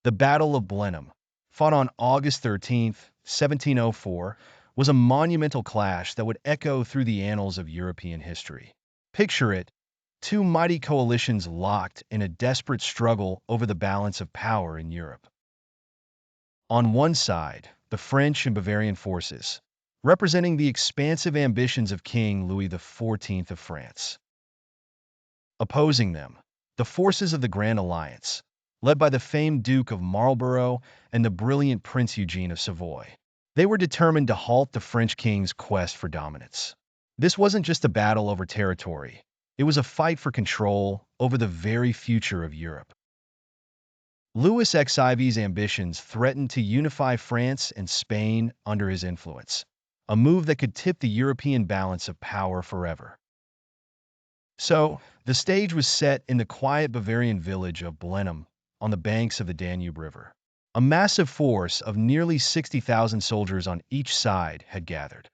The Battle of Blenheim, fought on August 13th, 1704, was a monumental clash that would echo through the annals of European history. Picture it, two mighty coalitions locked in a desperate struggle over the balance of power in Europe. On one side, the French and Bavarian forces, representing the expansive ambitions of King Louis XIV of France. Opposing them, the forces of the Grand Alliance, led by the famed Duke of Marlborough and the brilliant Prince Eugene of Savoy. They were determined to halt the French king's quest for dominance. This wasn't just a battle over territory. It was a fight for control over the very future of Europe. Louis XIV's ambitions threatened to unify France and Spain under his influence, a move that could tip the European balance of power forever. So, the stage was set in the quiet Bavarian village of Blenheim on the banks of the Danube River. A massive force of nearly 60,000 soldiers on each side had gathered.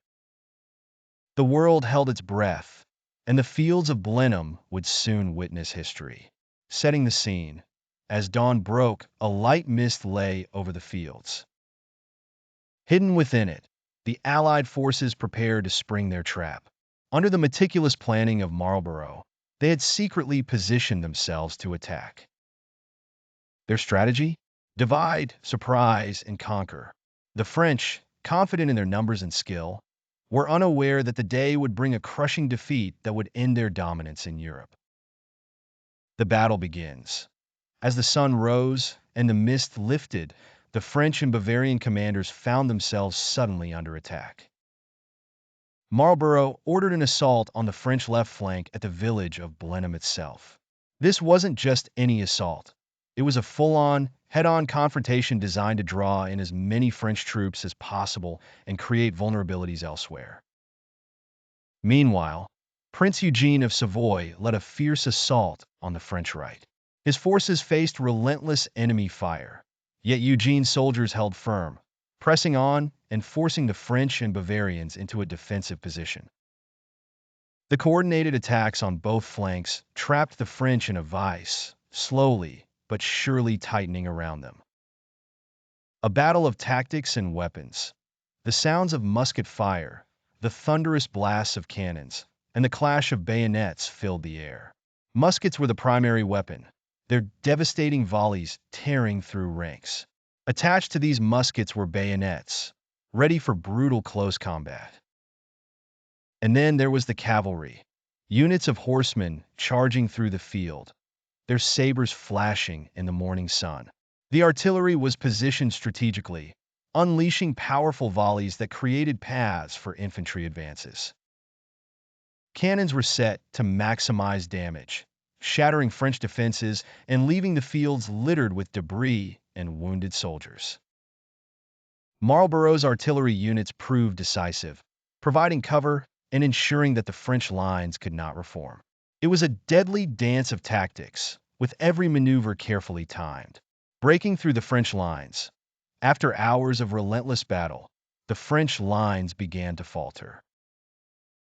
The world held its breath, and the fields of Blenheim would soon witness history. Setting the scene, as dawn broke, a light mist lay over the fields. Hidden within it, the Allied forces prepared to spring their trap. Under the meticulous planning of Marlborough, they had secretly positioned themselves to attack. Their strategy? Divide, surprise, and conquer. The French, confident in their numbers and skill, were unaware that the day would bring a crushing defeat that would end their dominance in Europe. The battle begins. As the sun rose and the mist lifted, the French and Bavarian commanders found themselves suddenly under attack. Marlborough ordered an assault on the French left flank at the village of Blenheim itself. This wasn't just any assault. It was a full-on, head-on confrontation designed to draw in as many French troops as possible and create vulnerabilities elsewhere. Meanwhile, Prince Eugene of Savoy led a fierce assault on the French right. His forces faced relentless enemy fire, yet Eugene's soldiers held firm, pressing on and forcing the French and Bavarians into a defensive position. The coordinated attacks on both flanks trapped the French in a vice, slowly but surely tightening around them. A battle of tactics and weapons. The sounds of musket fire, the thunderous blasts of cannons, and the clash of bayonets filled the air. Muskets were the primary weapon, their devastating volleys tearing through ranks. Attached to these muskets were bayonets, ready for brutal close combat. And then there was the cavalry, units of horsemen charging through the field, their sabers flashing in the morning sun. The artillery was positioned strategically, unleashing powerful volleys that created paths for infantry advances. Cannons were set to maximize damage, shattering French defenses and leaving the fields littered with debris and wounded soldiers. Marlborough's artillery units proved decisive, providing cover and ensuring that the French lines could not reform. It was a deadly dance of tactics, with every maneuver carefully timed. Breaking through the French lines, after hours of relentless battle, the French lines began to falter.